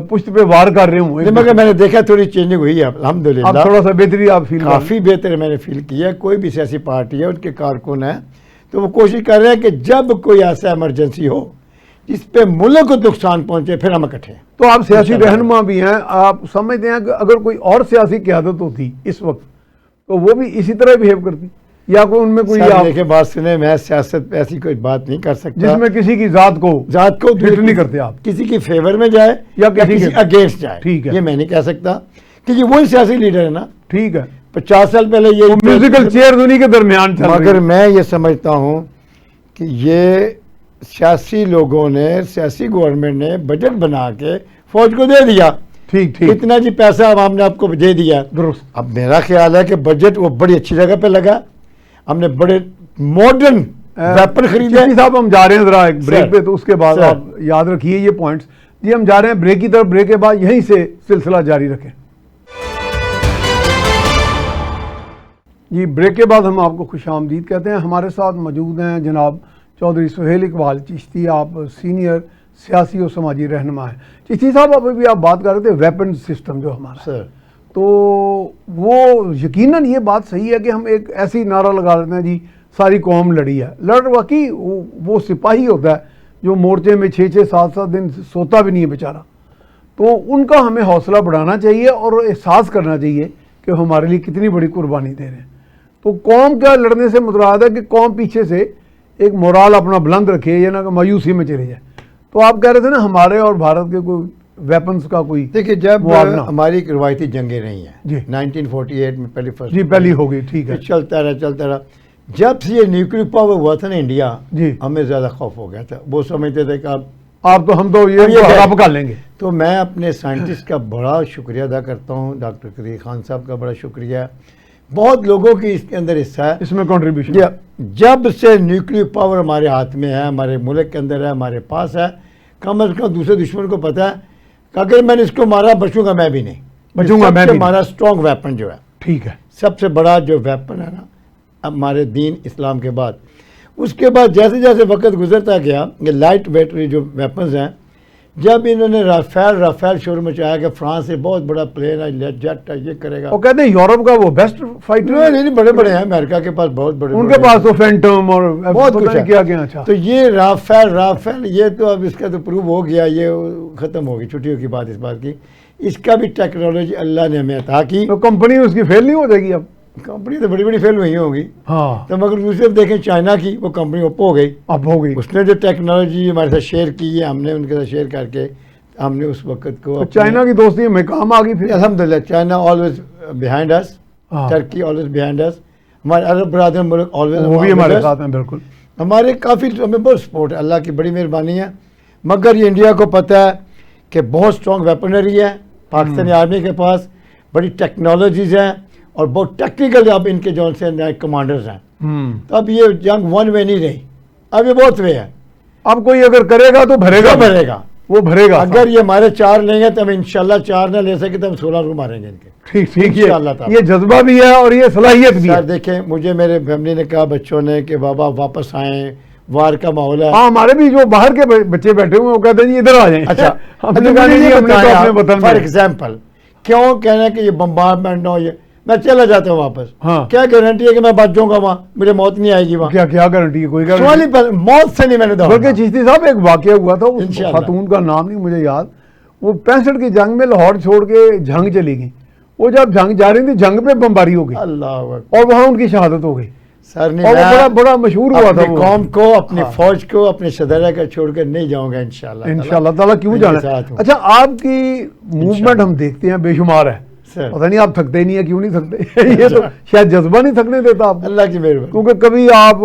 پشت پہ وار کر رہے ہوں۔ مگر میں نے دیکھا تھوڑی چینجنگ ہوئی ہے اب الحمدللہ، تھوڑا سا بہتری آپ فیل کافی بہتر میں نے فیل کیا۔ کوئی بھی سیاسی پارٹی ہے، ان کے کارکن ہیں، تو وہ کوشش کر رہے ہیں کہ جب کوئی ایسا ایمرجنسی ہو جس پہ ملک کو نقصان پہنچے، پھر ہم اکٹھے ہیں۔ تو آپ سیاسی رہنما بھی ہیں، آپ سمجھتے ہیں کہ اگر کوئی اور سیاسی قیادت ہوتی اس وقت تو وہ بھی اسی طرح بہیو کرتی، یا کوئی ان میں کوئی دیکھیں بات سنیں، میں سیاست پہ ایسی کوئی بات نہیں کر سکتا جس میں کسی کی ذات کو ہٹ نہیں کرتے آپ، کسی کی فیور میں جائے یا کسی اگینسٹ جائے، ٹھیک ہے، یہ میں نہیں کہہ سکتا، کیونکہ وہی سیاسی لیڈر ہے نا، ٹھیک ہے، 50 سال پہلے یہ میوزیکل چیئر دنیا کے درمیان چل رہی ہے۔ مگر میں یہ سمجھتا ہوں کہ یہ سیاسی لوگوں نے، سیاسی گورنمنٹ نے بجٹ بنا کے فوج کو دے دیا، ٹھیک ٹھیک، اتنا جی پیسہ عوام نے آپ کو دے دیا، درست۔ اب میرا خیال ہے کہ بجٹ وہ بڑی اچھی جگہ پہ لگا، ہم نے بڑے ماڈرن ویپن خریدے۔ چشتی صاحب ہم جا رہے ہیں ذرا ایک بریک پہ، تو اس کے بعد آپ یاد رکھیے یہ پوائنٹس، جی ہم جا رہے ہیں بریک کی طرف، بریک کے بعد یہیں سے سلسلہ جاری رکھیں۔ جی بریک کے بعد ہم آپ کو خوش آمدید کہتے ہیں۔ ہمارے ساتھ موجود ہیں جناب چودھری سہیل اقبال چشتی، آپ سینئر سیاسی اور سماجی رہنما ہیں۔ چشتی صاحب ابھی آپ بات کر رہے تھے ویپن سسٹم جو ہمارا ہے، تو وہ یقیناً یہ بات صحیح ہے کہ ہم ایک ایسی نعرہ لگا لیتے ہیں جی ساری قوم لڑی ہے، واقعی وہ سپاہی ہوتا ہے جو مورچے میں 6-7 دن سوتا بھی نہیں ہے بیچارہ، تو ان کا ہمیں حوصلہ بڑھانا چاہیے اور احساس کرنا چاہیے کہ ہمارے لیے کتنی بڑی قربانی دے رہے ہیں۔ تو قوم کیا لڑنے سے متراد ہے کہ قوم پیچھے سے ایک مورال اپنا بلند رکھے، یہ نہ کہ مایوسی میں چلے جائے۔ تو آپ کہہ رہے تھے نا ہمارے اور بھارت کے کوئی ویپنز کا کوئی دیکھیے، جب ہماری ایک روایتی جنگیں رہی ہیں، جی 1948 میں پہلی ہو گئی، ٹھیک ہے، چلتا رہا، جب سے یہ نیوکلیر پاور ہوا تھا نا انڈیا، جی ہمیں زیادہ خوف ہو گیا تھا، وہ سمجھتے تھے کہ ہم تو یہ خراب کر لیں گے۔ تو میں اپنے سائنٹسٹ کا بڑا شکریہ ادا کرتا ہوں، ڈاکٹر قدیر خان صاحب کا بڑا شکریہ بہت لوگوں کی اس کے اندر حصہ ہے اس میں کنٹریبیوشن. جب سے نیوکلیئر پاور ہمارے ہاتھ میں ہے, ہمارے ملک کے اندر ہے, ہمارے پاس ہے, کم از کم دوسرے دشمن کو پتہ ہے کہ اگر میں نے اس کو مارا بچوں گا میں بھی نہیں, بچوں گا میں بھی. ہمارا اسٹرانگ ویپن جو ہے, ٹھیک ہے, سب سے بڑا جو ویپن ہے نا ہمارے دین اسلام کے بعد. اس کے بعد جیسے جیسے وقت گزرتا گیا, یہ لائٹ ویٹ جو ویپنز ہیں, جب انہوں نے رافیل شور مچایا کہ فرانس سے بہت بڑا پلین ہے, جیٹ ہے, یہ کرے گا. وہ کہتے ہیں یورپ کا وہ بیسٹ فائٹر. نہیں بڑے بڑے ہیں, امریکہ کے پاس بہت بڑے, ان کے پاس تو فینٹم اور بہت کچھ ہے. کیا کیا. اچھا, تو یہ رافیل یہ تو اب اس کا تو پروو ہو گیا, یہ ختم ہو گئی چھٹیوں کی بات اس بات کی. اس کا بھی ٹیکنالوجی اللہ نے ہمیں عطا کی. تو کمپنی اس کی فیل نہیں ہو جائے گی اب؟ کمپنی تو بڑی بڑی فیل ہوئی ہوگی. ہاں, تو مگر دوسرے دیکھیں چائنا کی, وہ کمپنی اوپو ہو گئی, اب ہو گئی. اس نے جو ٹیکنالوجی ہمارے ساتھ شیئر کی ہے, ہم نے ان کے ساتھ شیئر کر کے ہم نے اس وقت کو چائنا کی دوستی میں کام آ گئی پھر. الحمدللہ چائنا آلویز بیہائنڈ اس, ٹرکی آلویز بیہائنڈ اس, ہمارے عرب برادر ملک آلویز, وہ بھی ہمارے ساتھ ہیں بالکل. ہمارے کافی ہمیں بہت سپورٹ ہے, اللہ کی بڑی مہربانی ہے. مگر یہ انڈیا کو پتہ ہے کہ بہت اسٹرانگ ویپنری ہے پاکستانی آرمی کے پاس, بڑی ٹیکنالوجیز ہیں اور بہت ٹیکنیکل اب ان کے جو سے کمانڈرز ہیں. تو اب یہ جنگ ون وے نہیں رہی, اب یہ بہت وے ہے. اب کوئی اگر کرے گا تو بھرے گا, وہ بھرے گا. اگر یہ ہمارے 4 لیں گے تو ہم انشاءاللہ 4 نہ لے سکے تو ہم 16 کو ماریں گے ان کے. ٹھیک ہے, یہ جذبہ بھی ہے اور یہ صلاحیت بھی ہے. دیکھیں مجھے میرے فیملی نے کہا, بچوں نے, کہ بابا واپس آئیں, وار کا ماحول ہے. ہاں, ہمارے بھی جو باہر کے بچے بیٹھے ہوئے وہ کہتے ہیں جی ادھر آ جائیں. اچھا, فار ایگزامپل کیوں کہنا کہ یہ بمبارمنٹ نہ ہو, یہ میں چلا جاتا ہوں واپس. ہاں, کیا گارنٹی ہے کہ میں بچ جاؤں گا وہاں, مجھے موت نہیں آئے گی وہاں؟ کیا گارنٹی ہے؟ کوئی سوال ہی موت سے نہیں میں نے دعا. بلکہ چشتی صاحب ایک واقعہ ہوا تھا, اس خاتون کا نام نہیں مجھے یاد, وہ 65 کی جنگ میں لاہور چھوڑ کے جھنگ چلی گئی. وہ جب جنگ جا رہی تھی جنگ پہ بمباری ہو گئی, اللہ اور وہاں ان کی شہادت ہو گئی. سر نہیں, اور بڑا مشہور ہوا تھا. قوم کو, اپنی فوج کو, اپنے شدرہ کا چھوڑ کر نہیں جاؤں گا انشاءاللہ تعالیٰ. کیوں جانا؟ اچھا, آپ کی موومنٹ ہم دیکھتے ہیں بے شمار ہے, پتہ نہیں آپ تھکتے نہیں ہیں, کیوں نہیں تھکتے؟ یہ تو شاید جذبہ نہیں تھکنے دیتا آپ, اللہ کی مہربانی. کیونکہ کبھی آپ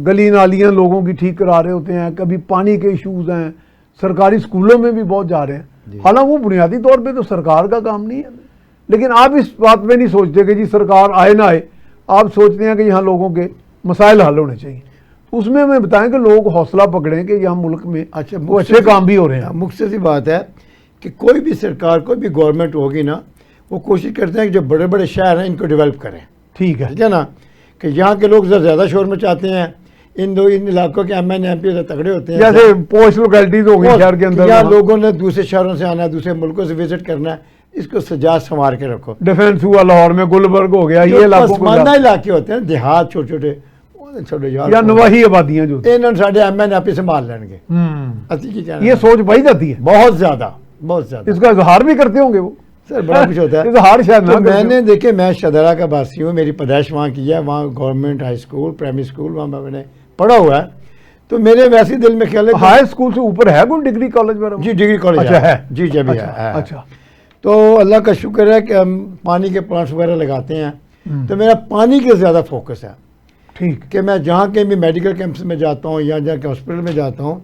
گلی نالیاں لوگوں کی ٹھیک کرا رہے ہوتے ہیں, کبھی پانی کے ایشوز ہیں, سرکاری اسکولوں میں بھی بہت جا رہے ہیں. حالانکہ وہ بنیادی طور پہ تو سرکار کا کام نہیں ہے, لیکن آپ اس بات میں نہیں سوچتے کہ جی سرکار آئے نہ آئے, آپ سوچتے ہیں کہ یہاں لوگوں کے مسائل حل ہونے چاہیے. اس میں ہمیں بتائیں کہ لوگ حوصلہ پکڑیں کہ یہاں ملک میں اچھے کام بھی ہو رہے ہیں. مختصر سی بات ہے کہ کوئی بھی سرکار, کوئی بھی گورنمنٹ ہوگی نا, وہ کوشش کرتے ہیں کہ جو بڑے بڑے شہر ہیں ان کو ڈیولپ کریں. ٹھیک ہے نا, کہ یہاں کے لوگ زیادہ شور مچاتے ہیں, ان علاقوں کے ایم این ایم پی تگڑے ہوتے ہیں, جیسے پوسٹ لوکیلٹیز ہو گئی شہر کے اندر, یا لوگوں نے دوسرے شہروں سے آنا ہے, دوسرے ملکوں سے وزٹ کرنا ہے, اس کو سجا سنوار کے رکھو. ڈیفینس ہوا لاہور میں, گلبرگ ہو گیا, یہ پسماندہ علاقے ہوتے ہیں, دیہات چھوٹے چھوٹے یا نواحی آبادیاں جو انہوں نے ساڈے ایم این ایم پی سنبھال لیں گے. یہ سوچ پائی جاتی ہے بہت زیادہ. اس کا اظہار بھی کرتے ہوں گے وہ, سر بڑا کچھ ہوتا ہے. اظہار شاید نہ. میں نے دیکھے, میں شدرہ کا باسی ہوں, میری پیدائش وہاں کی ہے, وہاں government high school, primary school وہاں میں نے پڑھا ہوا ہے. تو میرے ویسے دل میں خیال ہے ہائی اسکول سے اوپر ہے کوئی ڈگری کالج وغیرہ؟ جی ڈگری کالج ہے. جی جب ہے. اچھا, تو اللہ کا شکر ہے کہ ہم پانی کے پلانٹس وغیرہ لگاتے ہیں. تو میرا پانی کے زیادہ فوکس ہے. ٹھیک, کہ میں جہاں کہیں بھی میڈیکل کیمپس میں جاتا ہوں یا جہاں کے ہاسپٹل میں جاتا ہوں,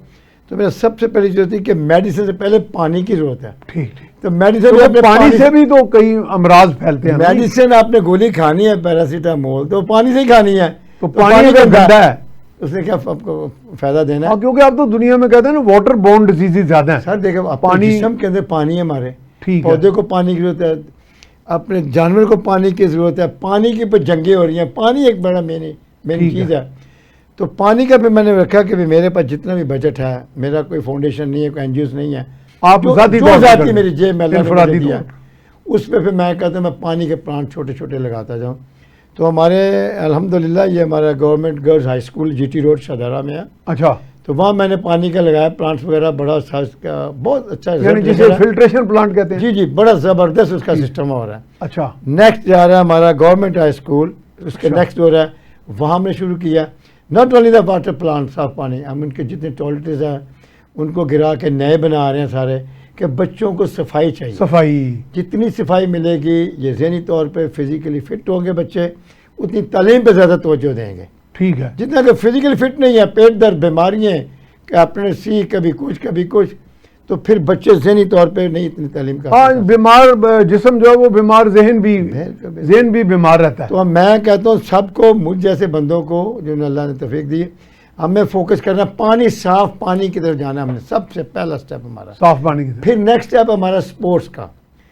تو میرا سب سے پہلی ضرورت ہے کہ میڈیسن سے پہلے پانی کی ضرورت ہے. ٹھیک, تو میڈیسن پانی سے بھی تو کئی امراض پھیلتے ہیں. میڈیسن آپ نے گولی کھانی ہے پیراسیٹامول, تو پانی سے ہی کھانی ہے. تو پانی گندا ہے, اس نے کیا آپ کو فائدہ دینا ہے؟ کیونکہ آپ تو دنیا میں کہتے ہیں نا واٹر بورن ڈیزیز زیادہ ہیں. سر دیکھیں, پانی جسم کے اندر پانی ہے ہمارے, پودے کو پانی کی ضرورت ہے, اپنے جانور کو پانی کی ضرورت ہے, پانی کے اوپر جنگیں ہو رہی ہیں, پانی ایک بڑا مین چیز ہے. تو پانی کا بھی میں نے رکھا کہ میرے پاس جتنا بھی بجٹ ہے, میرا کوئی فاؤنڈیشن نہیں ہے, کوئی این جی اوز نہیں ہے, آپ ذاتی میری جیب میں اللہ نے دیا, اس پہ پھر میں کہتا ہوں میں پانی کے پلانٹ چھوٹے چھوٹے لگاتا جاؤں. تو ہمارے الحمدللہ یہ ہمارا government girls high school G T road Shahdara میں ہے. اچھا, تو وہاں میں نے پانی کا لگایا پلانٹس وغیرہ, بڑا بہت اچھا, یعنی جسے فلٹریشن پلانٹ کہتے ہیں. جی جی, بڑا زبردست اس کا سسٹم ہو رہا ہے. اچھا, نیکسٹ جا رہا ہے ہمارا گورنمنٹ ہائی اسکول, اس کے نیکسٹ ہو رہا ہے, وہاں ہم نے شروع کیا not only the water plant, صاف پانی, ہم ان کے جتنے ٹوائلٹس ہیں ان کو گرا کے نئے بنا رہے ہیں سارے, کہ بچوں کو صفائی چاہیے. صفائی جتنی صفائی ملے گی, یہ ذہنی طور پہ فزیکلی فٹ ہوں گے بچے, اتنی تعلیم پہ زیادہ توجہ دیں گے. ٹھیک ہے, جتنا کہ فزیکلی فٹ نہیں ہے, پیٹ درد, بیماریاں, کہ اپنے سی کبھی کچھ, تو پھر بچے ذہنی طور پہ نہیں اتنی تعلیم کا. ہاں بیمار جسم جو ہے وہ بیمار، ذہن بھی بیمار رہتا ہے. تو میں کہتا ہوں سب کو، مجھ جیسے بندوں کو جنہوں نے اللہ نے توفیق دی، ہمیں فوکس کرنا پانی، صاف پانی کی طرف جانا. ہم نے سب سے پہلا سٹیپ ہمارا صاف پانی کی طرف. پھر نیکسٹ سٹیپ ہمارا سپورٹس کا.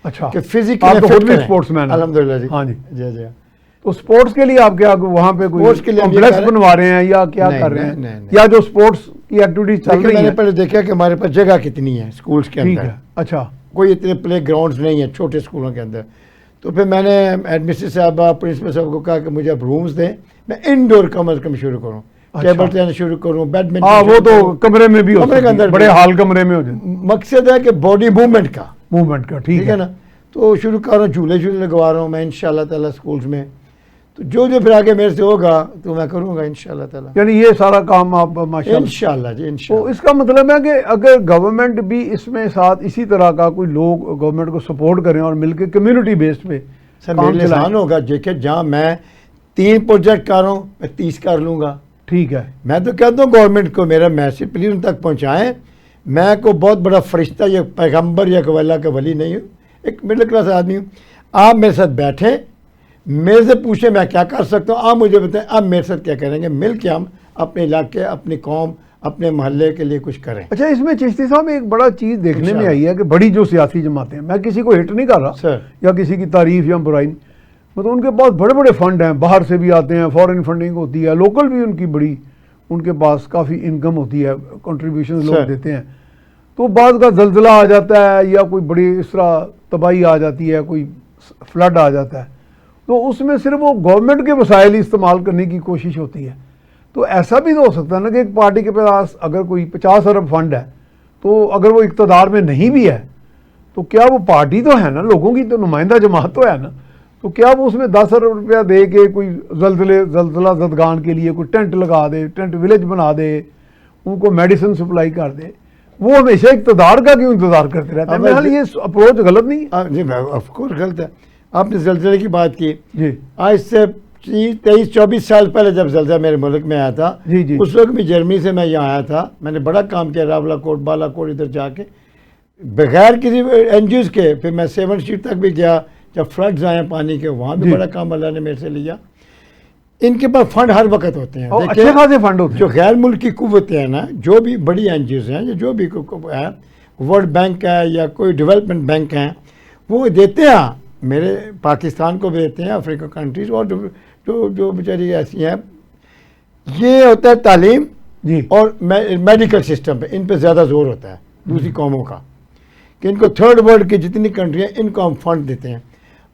اچھا کہ فزیکلی آپ تو خود بھی اسپورٹس مین ہیں. الحمدللہ جی. ہاں جی جی جی. تو سپورٹس کے لیے آپ کیا وہاں پہ کوئی کمپلیکس بنوا رہے ہیں یا کیا کر رہے ہیں، یا جو سپورٹس کی ایکٹیویٹیز چل رہی ہیں؟ میں نے پہلے دیکھا کہ ہمارے پاس جگہ کتنی ہے سکولز کے اندر. اچھا. کوئی اتنے پلے گراؤنڈز نہیں ہیں چھوٹے اسکولوں کے اندر. تو پھر میں نے ایڈمنسٹریٹر صاحبہ، پرنسپل صاحب کو کہا کہ مجھے اب رومز دیں، میں انڈور کم از کم شروع کروں، ٹیبل ٹینس شروع کروں، بیڈمنٹن. ہاں وہ تو کمرے میں بھی کمرے کے اندر بڑے ہال کمرے میں ہو جائے. مقصد ہے کہ باڈی موومنٹ کا. ٹھیک ہے نا. تو شروع کر رہا ہوں، جھولے لگوا رہا ہوں میں انشاءاللہ تعالیٰ سکولز میں. تو جو پھر آگے میرے سے ہوگا تو میں کروں گا انشاءاللہ تعالیٰ. یعنی یہ سارا کام آپ ماشاءاللہ انشاءاللہ جی تو انشاءاللہ. اس کا مطلب ہے کہ اگر گورنمنٹ بھی اس میں ساتھ اسی طرح کا کوئی لوگ گورنمنٹ کو سپورٹ کریں اور مل کے کمیونٹی بیسڈ پہ سر میرے لیے آسان ہوگا. دیکھیں جہاں میں 3 پروجیکٹ کر رہا ہوں میں 30 کر لوں گا. ٹھیک ہے. میں تو کہتا ہوں گورنمنٹ کو میرا میسیج پلیز ان تک پہنچائیں. میں کو بہت بڑا فرشتہ یا پیغمبر یا کوئی اللہ کا ولی نہیں ہوں، ایک مڈل کلاس آدمی ہوں. آپ میرے ساتھ بیٹھیں، میرے سے پوچھیں میں کیا کر سکتا ہوں، آپ مجھے بتائیں آپ میرے ساتھ کیا کریں گے. مل کے ہم اپنے علاقے، اپنی قوم، اپنے محلے کے لیے کچھ کریں. اچھا اس میں چشتی صاحب ایک بڑا چیز دیکھنے میں آئی ہے کہ بڑی جو سیاسی جماعتیں ہیں، میں کسی کو ہٹ نہیں کر رہا سر یا کسی کی تعریف یا برائی نہیں، مطلب ان کے پاس بڑے بڑے فنڈ ہیں، باہر سے بھی آتے ہیں، فورن فنڈنگ ہوتی ہے، لوکل بھی ان کی بڑی، ان کے پاس کافی انکم ہوتی ہے، کنٹریبیوشن لوگ دیتے ہیں. تو بعض کا زلزلہ آ جاتا ہے یا کوئی بڑی اس طرح تباہی آ جاتی ہے، کوئی فلڈ آ جاتا ہے، تو اس میں صرف وہ گورنمنٹ کے وسائل استعمال کرنے کی کوشش ہوتی ہے. تو ایسا بھی تو ہو سکتا ہے نا کہ ایک پارٹی کے پاس اگر کوئی 50 ارب فنڈ ہے، تو اگر وہ اقتدار میں نہیں بھی ہے تو کیا وہ پارٹی تو ہے نا، لوگوں کی تو نمائندہ جماعت تو ہے نا، تو کیا وہ اس میں 10 ارب روپیہ دے کے کوئی زلزلہ زدگان کے لیے کوئی ٹینٹ لگا دے، ٹینٹ ولیج بنا دے، ان کو میڈیسن سپلائی کر دے، وہ ہمیشہ اقتدار کا کیوں انتظار کرتے رہتے ہیں؟ میرے خیال یہ اپروچ غلط نہیں ہے. جی آف کورس غلط ہے. آپ نے زلزلے کی بات کی. جی آج سے 23-24 سال پہلے جب زلزلہ میرے ملک میں آیا تھا، جی اس وقت بھی جرمنی سے میں یہاں آیا تھا. میں نے بڑا کام کیا راولا کوٹ، بالا کوٹ، ادھر جا کے بغیر کسی این جی اوز کے. پھر میں 7 اسٹریٹ تک بھی گیا جب فلڈز آئے پانی کے، وہاں بھی بڑا کام اللہ نے میرے سے لیا. ان کے پاس فنڈ ہر وقت ہوتے ہیں، اچھے خاصے فنڈ ہوتے ہیں. جو غیر ملکی قوتیں ہیں نا، جو بھی بڑی این جی اوز ہیں یا جو بھی ہے، ورلڈ بینک ہے یا کوئی ڈیولپمنٹ بینک ہیں، وہ دیتے ہیں. میرے پاکستان کو بھی دیتے ہیں، افریقہ کنٹریز، اور جو بیچاری ایسی ہیں. یہ ہوتا ہے تعلیم جی اور میڈیکل سسٹم پہ، ان پہ زیادہ زور ہوتا ہے دوسری قوموں کا، کہ ان کو تھرڈ ورلڈ کی جتنی کنٹری ہیں ان کو ہم فنڈ دیتے ہیں.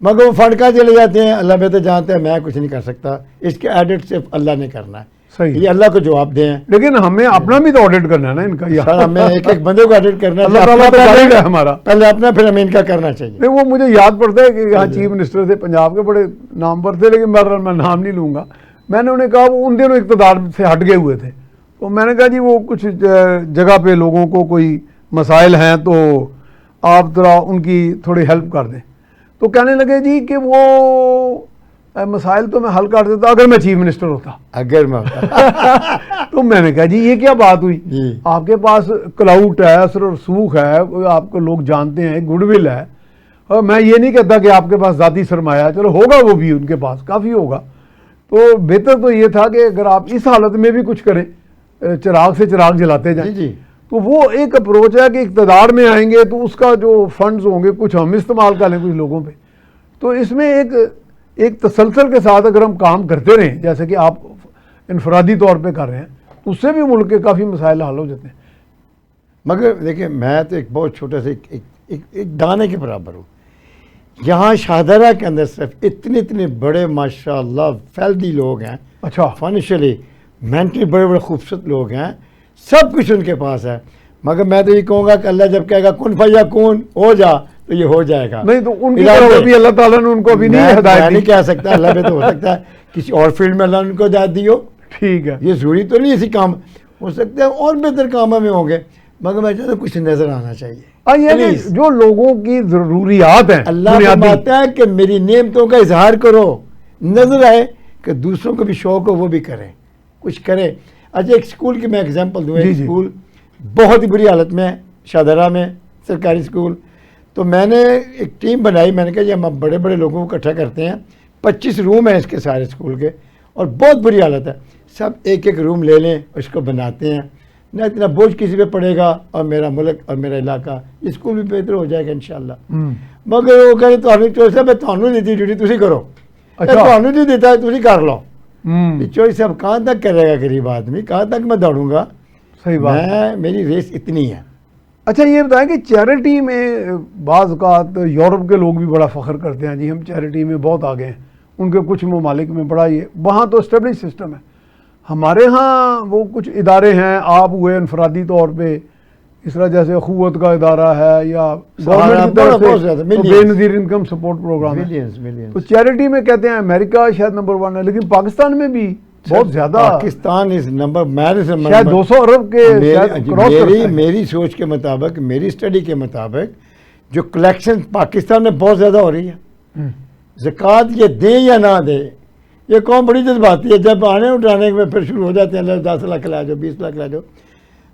مگر وہ فنڈ کہاں چلے جاتے ہیں اللہ بہتر جانتے ہیں، میں کچھ نہیں کر سکتا. اس کے ایڈٹ صرف اللہ نے کرنا ہے. صحیح. یہ اللہ کو جواب دیں. لیکن ہمیں اپنا بھی تو آڈٹ کرنا ہے نا ان کا. سر ہمیں ایک ایک بندے کو ایڈٹ کرنا ہے. اللہ تعالیٰ تو کرے گا ہمارا پہلے اپنا، پھر ہمیں ان کا کرنا چاہیے. نہیں وہ مجھے یاد پڑتا ہے کہ یہاں چیف منسٹر تھے پنجاب کے، بڑے نامور تھے، لیکن میں نام نہیں لوں گا. میں نے انہیں کہا وہ ان دنوں اقتدار سے ہٹ گئے ہوئے تھے، تو میں نے کہا جی وہ کچھ جگہ پہ لوگوں کو کوئی مسائل ہیں تو آپ ذرا ان کی تھوڑی ہیلپ کر دیں. تو کہنے لگے جی کہ وہ مسائل تو میں حل کر دیتا اگر میں چیف منسٹر ہوتا. اگر میں تو میں نے کہا جی یہ کیا بات ہوئی، جی آپ کے پاس کلاؤٹ ہے، اثر و رسوخ ہے، آپ کو لوگ جانتے ہیں، گڈ ول ہے. اور میں یہ نہیں کہتا کہ آپ کے پاس ذاتی سرمایہ ہے، چلو ہوگا وہ بھی ان کے پاس کافی ہوگا. تو بہتر تو یہ تھا کہ اگر آپ اس حالت میں بھی کچھ کریں، چراغ سے چراغ جلاتے جائیں. جی تو وہ ایک اپروچ ہے کہ اقتدار میں آئیں گے تو اس کا جو فنڈز ہوں گے کچھ ہم استعمال کر لیں کچھ لوگوں پہ. تو اس میں ایک تسلسل کے ساتھ اگر ہم کام کرتے رہیں جیسے کہ آپ انفرادی طور پہ کر رہے ہیں، اس سے بھی ملک کے کافی مسائل حل ہو جاتے ہیں. مگر دیکھیں میں تو ایک بہت چھوٹا سا ایک دانے کے برابر ہوں. یہاں شاہدرہ کے اندر صرف اتنے بڑے ماشاءاللہ فیلدی لوگ ہیں، اچھا فائنینشلی مینٹلی بڑے خوبصورت لوگ ہیں، سب کچھ ان کے پاس ہے. مگر میں تو یہ کہوں گا کہ اللہ جب کہے گا کن فیکون ہو جا تو یہ ہو جائے گا. نہیں تو ان کی طرف بھی اللہ تعالیٰ نے ان کو ابھی نہیں ہدایت دی. نہیں کہہ سکتا، اللہ پہ تو ہو سکتا ہے کسی اور فیلڈ میں اللہ نے ان کو ہدایت دی ہو. ٹھیک ہے، یہ ضروری تو نہیں اسی کام ہو سکتا ہے، اور بہتر کاموں میں ہوں گے. مگر میں چاہتا ہوں کچھ نظر آنا چاہیے. یہ جو لوگوں کی ضروریات ہیں اللہ فرماتا ہے کہ میری نعمتوں کا اظہار کرو، نظر آئے کہ دوسروں کو بھی شوق ہو وہ بھی کریں، کچھ کریں. اچھا ایک اسکول کی میں ایگزامپل دوں. ایک اسکول بہت ہی بری حالت میں ہے، شادرہ میں سرکاری اسکول. تو میں نے ایک ٹیم بنائی, میں نے کہا یہ ہم بڑے بڑے لوگوں کو اکٹھا کرتے ہیں, 25 روم ہیں اس کے سارے اسکول کے, اور بہت بری حالت ہے, سب ایک ایک روم لے لیں, اس کو بناتے ہیں, نہ اتنا بوجھ کسی پہ پڑے گا, اور میرا ملک اور میرا علاقہ یہ اسکول بھی بہتر ہو جائے گا انشاءاللہ. مگر وہ کہے تو چوہدری صاحب تمہیں نہیں دی ڈیوٹی تسی کرو, تمہیں نہیں دیتا تسی کر لو. چوہدری صاحب کہاں تک کرے گا غریب آدمی, کہاں تک میں دوڑوں گا. صحیح بات, میری ریس اتنی ہے. اچھا یہ بتائیں کہ چیریٹی میں بعض اوقات یورپ کے لوگ بھی بڑا فخر کرتے ہیں جی ہم چیریٹی میں بہت آگے ہیں, ان کے کچھ ممالک میں بڑا یہ وہاں تو اسٹیبلش سسٹم ہے. ہمارے ہاں وہ کچھ ادارے ہیں, آپ ہوئے انفرادی طور پہ اس طرح جیسے اخوت کا ادارہ ہے یا گورنمنٹ کی طرف سے بے نظیر انکم سپورٹ پروگرام ہے. تو چیریٹی میں کہتے ہیں امریکہ شاید نمبر 1 ہے, لیکن پاکستان میں بھی بہت زیادہ, پاکستان اس نمبر شاید 200 ارب کے. میری سوچ کے مطابق, میری اسٹڈی کے مطابق جو کلیکشن پاکستان میں بہت زیادہ ہو رہی ہے. زکوٰۃ یہ دیں یا نہ دیں, یہ قوم بڑی جذباتی ہے, جب آنے اٹھانے میں پھر شروع ہو جاتے ہیں 10 لاکھ لا جاؤ 20 لاکھ لا جاؤ,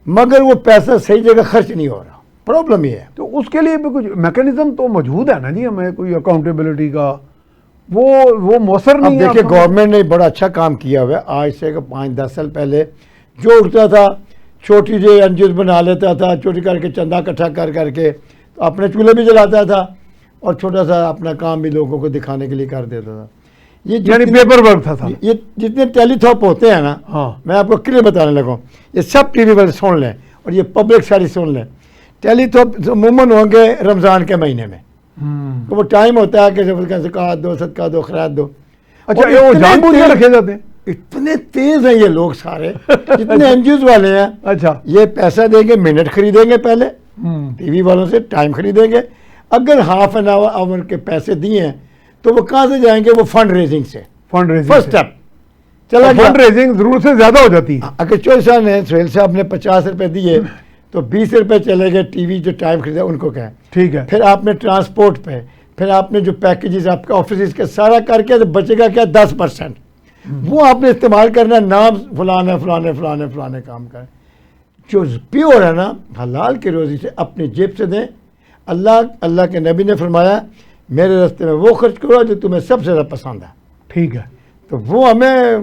مگر وہ پیسہ صحیح جگہ خرچ نہیں ہو رہا. پرابلم یہ ہے. تو اس کے لیے بھی کچھ میکینزم تو موجود ہے نا جی, ہمیں کوئی اکاؤنٹیبلٹی کا وہ مؤثر نہیں ہے. دیکھیے گورنمنٹ نے بڑا اچھا کام کیا ہوا ہے. آج سے 5-10 سال پہلے جو اٹھتا تھا چھوٹی جو این جی اوز بنا لیتا تھا, چھوٹی کر کے چندہ اکٹھا کر کے اپنے چولہے بھی جلاتا تھا, اور چھوٹا سا اپنا کام بھی لوگوں کو دکھانے کے لیے کر دیتا تھا. یعنی پیپر ورک تھا. یہ جتنے ٹیلی تھاپ ہوتے ہیں نا, میں آپ کو کلیئر بتانے لگا, یہ سب ٹی وی والے سن لیں, اور یہ پبلک ساری سن لیں. ٹیلی تھاپ عموماً ہوں گے رمضان کے مہینے میں, تو وہ ٹائم ہوتا ہے کہ زکوٰۃ دو, صدقہ دو, خیرات دو. اچھا یہ وہ جان بوجھ کے رکھے جاتے ہیں. اتنے تیز ہیں یہ لوگ سارے جتنے این جی اوز والے ہیں. اچھا یہ پیسہ دیں گے, منٹ خریدیں گے, پہلے ٹی وی والوں سے ٹائم خریدیں گے. اگر ہاف این آور کے پیسے دیے ہیں تو وہ کہاں سے جائیں گے, وہ فنڈ ریزنگ سے. فنڈ ریزنگ فرسٹ اسٹیپ چلا گیا. فنڈ ریزنگ ضرور سے زیادہ ہو جاتی ہے. اگر چوہدری صاحب نے, سہیل صاحب نے 50 روپے دیے تو 20 روپے چلے گئے ٹی وی جو ٹائم خریدا ان کو کہیں, ٹھیک ہے. پھر آپ نے ٹرانسپورٹ پہ, پھر آپ نے جو پیکیجز آپ کے آفیسز کے سارا کر کے تو بچے گا کیا 10%, وہ آپ نے استعمال کرنا, نام فلانے فلانے فلانے فلانے کام کریں. جو پیور ہے نا حلال کی روزی سے اپنی جیب سے دیں. اللہ کے نبی نے فرمایا میرے راستے میں وہ خرچ کرو جو تمہیں سب سے زیادہ پسند ہے. ٹھیک ہے. تو وہ ہمیں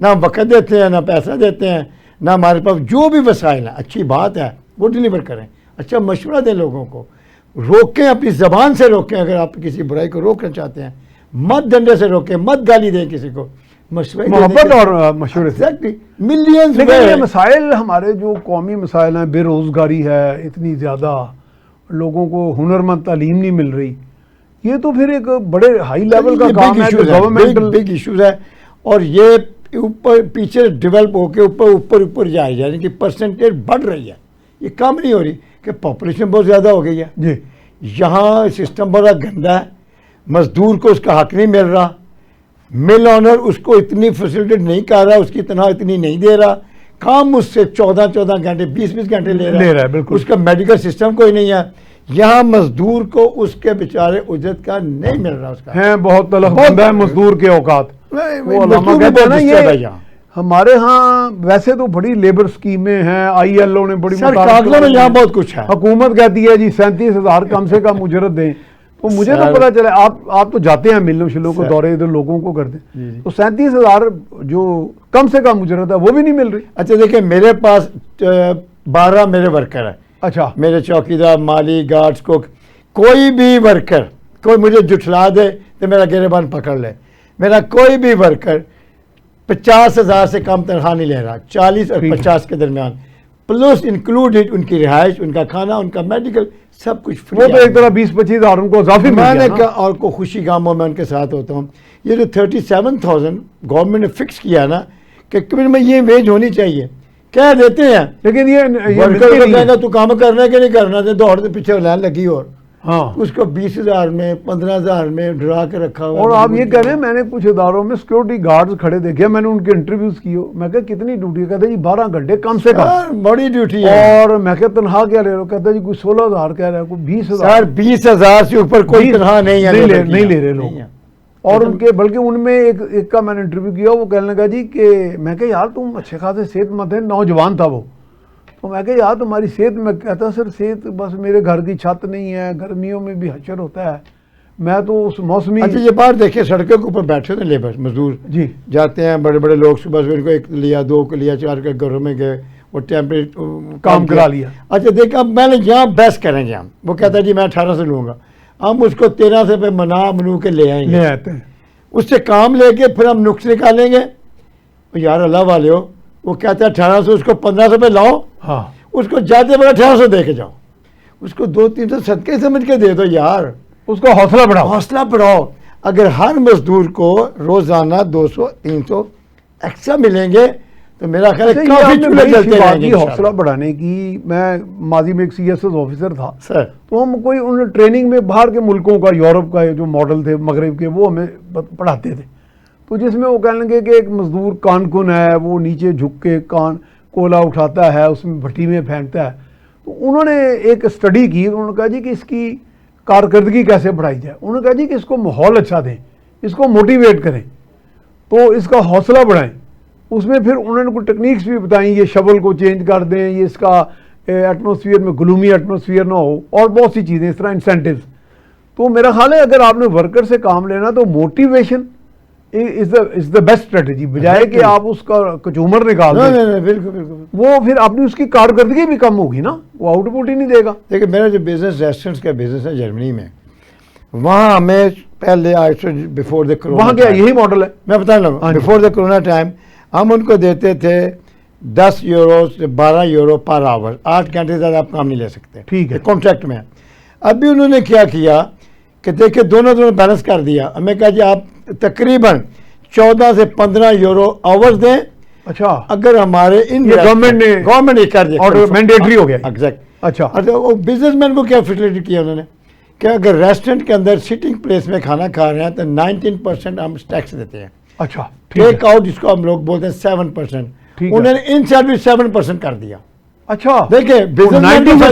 نہ وقت دیتے ہیں, نہ پیسہ دیتے ہیں, نہ ہمارے پاس جو بھی وسائل ہیں. اچھی بات ہے وہ ڈلیور کریں, اچھا مشورہ دیں لوگوں کو, روکیں, اپنی زبان سے روکیں. اگر آپ کسی برائی کو روکنا چاہتے ہیں مت ڈنڈے سے روکیں, مت گالی دیں کسی کو, محبت اور مشورے سے. ملینز. لیکن یہ مسائل ہمارے جو قومی مسائل ہیں, بے روزگاری ہے اتنی زیادہ, لوگوں کو ہنرمند تعلیم نہیں مل رہی, یہ تو پھر ایک بڑے ہائی لیول کا کام ہے, گورنمنٹل بگ ایشوز ہے. اور یہ اوپر پیچھے ڈیولپ ہو کے اوپر جا رہی ہے, یعنی کہ پرسنٹیج بڑھ رہی ہے, یہ کم نہیں ہو رہی کہ پاپولیشن بہت زیادہ ہو گئی ہے جی. یہاں سسٹم بڑا گندا ہے, مزدور کو اس کا حق نہیں مل رہا, مل آنر اس کو اتنی فیسلٹی نہیں کر رہا, اس کی تنخواہ اتنی نہیں دے رہا, کام اس سے 14 گھنٹے 20 گھنٹے لے رہا ہے. بالکل. اس کا میڈیکل سسٹم کوئی نہیں ہے. یہاں مزدور کو اس کے بیچارے اجرت کا نہیں مل رہا, اس کا ہیں بہت تلخ بندہ ہے مزدور کے اوقات. وہ علامہ کہتے ہیں نا, یہ ہمارے ہاں ویسے تو بڑی لیبر سکیمیں ہیں, آئی ایل او نے بڑی, کاغذوں میں یہاں بہت کچھ ہے. حکومت کہتی ہے جی 37,000 کم سے کم اجرت دیں, تو مجھے تو پتا چلا, آپ تو جاتے ہیں ملوں شلوں کو دورے ادھر لوگوں کو کرتے ہیں, تو 37,000 جو کم سے کم اجرت ہے وہ بھی نہیں مل رہی. اچھا دیکھیں میرے پاس 12 میرے ورکر ہیں. اچھا. میرے چوکیدار, مالی, گارڈز کو, کوئی بھی ورکر کوئی مجھے جھٹلا دے تو میرا گریبان پکڑ لے. میرا کوئی بھی ورکر 50,000 سے کم تنخواہ نہیں لے رہا, 40 اور 50 کے درمیان, پلس انکلوڈیڈ ان کی رہائش, ان کا کھانا, ان کا میڈیکل, سب کچھ فری. وہ تو ایک طرح 20-25 ہزار ان کو اضافی میں نے کہا, اور کو خوشی غموں میں ان کے ساتھ ہوتا ہوں. یہ جو 37,000 گورنمنٹ نے فکس کیا نا کہ کمیونٹی میں یہ ویج ہونی چاہیے, کہہ دیتے ہیں, لیکن یہ ورکر کو کہنا تو کام کرنا کہ نہیں کرنا, دوڑ کے پیچھے لائن لگی, اور ہاں اس کو 20,000 میں 15,000 میں ڈرا کے رکھا ہوا. اور آپ یہ کہہ رہے ہیں, میں نے کچھ اداروں میں سیکورٹی گارڈز کھڑے دیکھے, میں نے ان کے انٹرویوز کیے, میں کہا کتنی ڈیوٹی, کہتے ہیں جی 12 گھنٹے کم سے کم, بڑی ڈیوٹی ہے. اور میں کہا تنخواہ کیا لے رہے ہو, کہتے ہیں جی کوئی 16,000 کہہ رہے ہیں, کوئی 20,000. سر 20,000 سے اوپر کوئی تنخواہ نہیں لے رہے لوگ. اور ان کے بلکہ ان میں ایک کا میں نے انٹرویو کیا, وہ کہنے لگا جی کہ میں کہا یار تم اچھے خاصے صحت مند ہیں, نوجوان تھا وہ, تو میں کہا یار تمہاری صحت، میں کہتا سر صحت بس میرے گھر کی چھت نہیں ہے، گرمیوں میں بھی حشر ہوتا ہے، میں تو اس موسمی. اچھا یہ بات دیکھیں، سڑکوں کے اوپر بیٹھے ہوتے ہیں لیبر مزدور جی جاتے ہیں، بڑے بڑے لوگ صبح سے ان کو 1 لیا 2 کو لیا 4 کے گھروں میں گئے، وہ ٹیمپریٹ کام کرا لیا. اچھا دیکھا میں نے یہاں بحث کریں گے ہم، وہ کہتا ہے جی میں 1800 لوں گا، ہم اس کو 1300 پہ منو کے لے آئیں گے، لے آتے ہیں. اس سے کام لے کے پھر ہم نقص نکالیں گے. یار اللہ والے ہو، وہ کہتا ہے 1800، اس کو 1500 پہ لاؤ، ہاں اس کو جاتے بڑا 1800 دے کے جاؤ، اس کو 200-300 صدقے سمجھ کے دے دو یار، اس کا حوصلہ بڑھاؤ. حوصلہ بڑھاؤ. اگر ہر مزدور کو روزانہ 200-300 ایکسٹرا ملیں گے تو میرا خیال ہے کافی چولہے جلتے رہیں گے. حوصلہ بڑھانے کی، میں ماضی میں ایک CSS آفیسر تھا سر، تو ہم کوئی ان ٹریننگ میں باہر کے ملکوں کا، یورپ کا جو ماڈل تھے مغرب کے، وہ ہمیں پڑھاتے تھے. تو جس میں وہ کہنے لگے کہ ایک مزدور کان کن ہے، وہ نیچے جھک کے کولا اٹھاتا ہے، اس میں بھٹی میں پھینکتا ہے. تو انہوں نے ایک اسٹڈی کی، انہوں نے کہا جی کہ اس کی کارکردگی کیسے بڑھائی جائے. انہوں نے کہا جی کہ اس کو ماحول اچھا دیں، اس کو موٹیویٹ کریں، تو اس کا حوصلہ بڑھائیں. اس میں پھر انہوں نے کوئی ٹیکنیکس بھی بتائیں، یہ شول کو چینج کر دیں، یہ اس کا ایٹماسفیئر میں گلومی ایٹماسفیئر نہ ہو، اور بہت سی چیزیں اس طرح انسینٹیوز. تو میرا خیال ہے اگر آپ نے ورکر سے کام لینا تو motivation is the best strategy, بجائے کہ آپ اس کا کچومر نکال دیں. بالکل بالکل. وہ پھر اپنی اس کی کارکردگی بھی کم ہوگی نا، وہ آؤٹ پٹ ہی نہیں دے گا. دیکھیں میرا جو بزنس ریسٹورینٹس کا بزنس ہے جرمنی میں، وہاں ہمیں پہلے بفور دا کرونا، وہاں کیا یہی ماڈل ہے؟ میں بتانے لگا، بفور دا کرونا ٹائم ہم ان کو دیتے تھے 10 یورو سے 12 یورو پر آور، 8 گھنٹے سے زیادہ آپ کام نہیں لے سکتے. ٹھیک ہے. کانٹریکٹ میں. ابھی انہوں نے کیا کیا کہ دیکھیں دونوں بیلنس کر دیا. ہمیں کہا جی آپ تقریباً 14 سے 15 یورو آورز دیں. اچھا، اگر ہمارے گورنمنٹ نے کر دیا اور مینڈیٹری ہو گیا. ایگزیکٹ. اچھا، بزنس مین کو کیا فیسلٹی کیا انہوں نے کہ اگر ریسٹورینٹ کے اندر سٹنگ پلیس میں کھانا کھا رہے ہیں تو 19% ہم ٹیکس دیتے ہیں. اچھا ٹیک آؤٹ جس کو ہم لوگ بولتے ہیں 7%، انہوں نے ان سائڈ بھی 7% کر دیا. اچھا دیکھیں بزنس،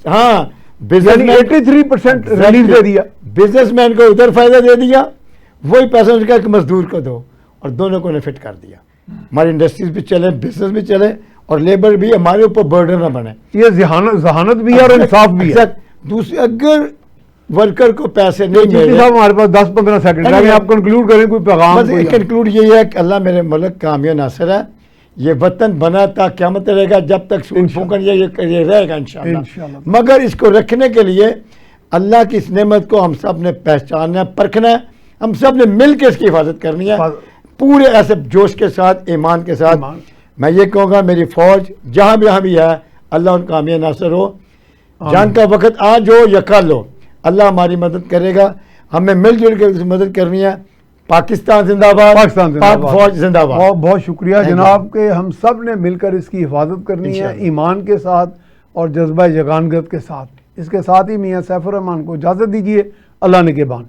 ہاں بزنس 83% ریلیف دے دیا. بزنس مین کو ادھر فائدہ دے دیا، وہی پیسہ اس کا ایک مزدور کو دو، اور دونوں کو نے فٹ کر دیا. ہماری انڈسٹریز بھی چلے، بزنس بھی چلے، اور لیبر بھی ہمارے اوپر برڈن نہ بنے. یہ ذہانت بھی ہے اور انصاف بھی ہے. دوسری اگر ورکر کو پیسے نہیں ملے، صاحب ہمارے پاس 10-15 سیکنڈ ہے، آپ کنکلوڈ کریں کوئی پیغام. کنکلوڈ یہی ہے کہ اللہ میرے ملک کامیاب ناصر ہے، یہ وطن بنا تا قیامت رہے گا، جب تک سون پھونکن یہ رہے گا انشاءاللہ. مگر اس کو رکھنے کے لیے اللہ کی اس نعمت کو ہم سب نے پہچاننا ہے، پرکھنا ہے، ہم سب نے مل کے اس کی حفاظت کرنی ہے پورے ایسے جوش کے ساتھ، ایمان کے ساتھ. میں یہ کہوں گا میری فوج جہاں بھی ہے، اللہ ان کا کامیاب ناصر ہو. جنگ کا وقت آج ہو یا کل ہو، اللہ ہماری مدد کرے گا. ہمیں مل جل کے مدد کرنی ہے. پاکستان زندہ باد، پاک فوج زندہ باد. بہت شکریہ جناب کہ ہم سب نے مل کر اس کی حفاظت کرنی ہے ایمان کے ساتھ اور جذبہ یگانگت کے ساتھ. اس کے ساتھ ہی میاں سیف الرحمان کو اجازت دیجیے. اللہ نگہبان.